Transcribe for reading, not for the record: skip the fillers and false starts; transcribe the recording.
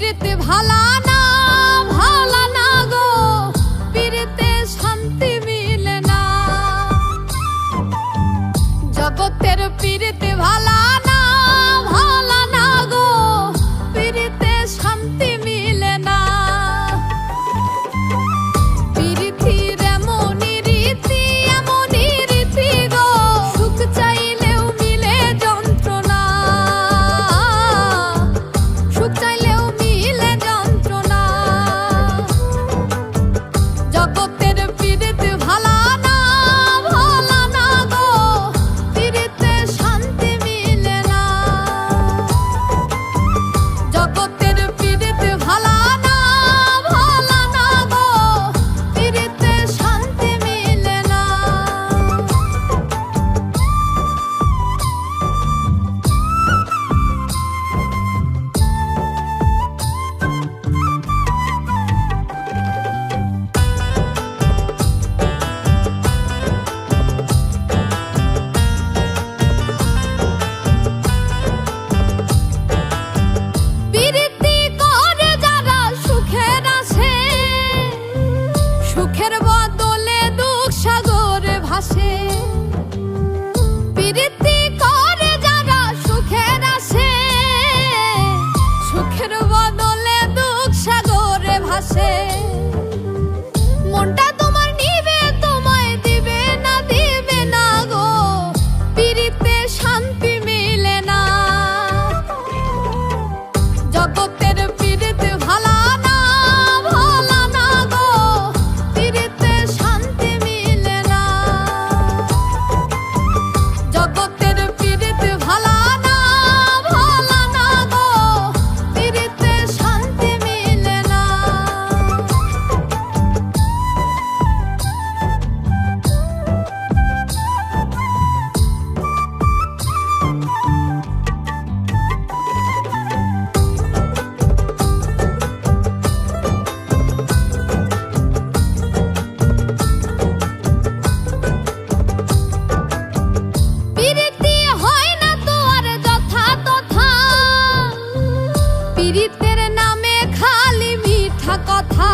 পিরিতে ভালা না ভালা না গো, পিরিতে শান্তি মিলে না। জগতের পিরিতে ভালা না ভালা না গো, পিরিতে শান্তি মিলে না। পিরিতির এমনই রীতি এমনই রীতি গো, সুখ চাইলেও মিলে যন্ত্রণা, সুখ চাইলেও মিলে যন্ত্রণা। জগতের পিরিতে ভালা না ভালা না গো, পিরিতে শান্তি মিলে না। জগতের পিরিতে ভালা না ভালা না গো, পিরিতে শান্তি মিলে না। পিরিতি করে যারা সুখের আসে, সুখের বদলে দুঃখ সাগরে ভাসে। পিরিতি করে যারা সুখের আসে, সুখের বদলে দুঃখ সাগরে ভাসে। মনটা তোমার নিবে তোমায় দিবে না দিবে না গো, পিরিতে শান্তি মিলে না। জগতের পিরিতে ভালা না ভালা না গো, পিরিতে শান্তি মিলে না। জগতের পিরিতে ভালা না ভালা না গো, পিরিতে শান্তি মিলে না। পিরিতি হয় না তো আর যথা তথা, পিরিতের নামে খালি মিঠা কথা।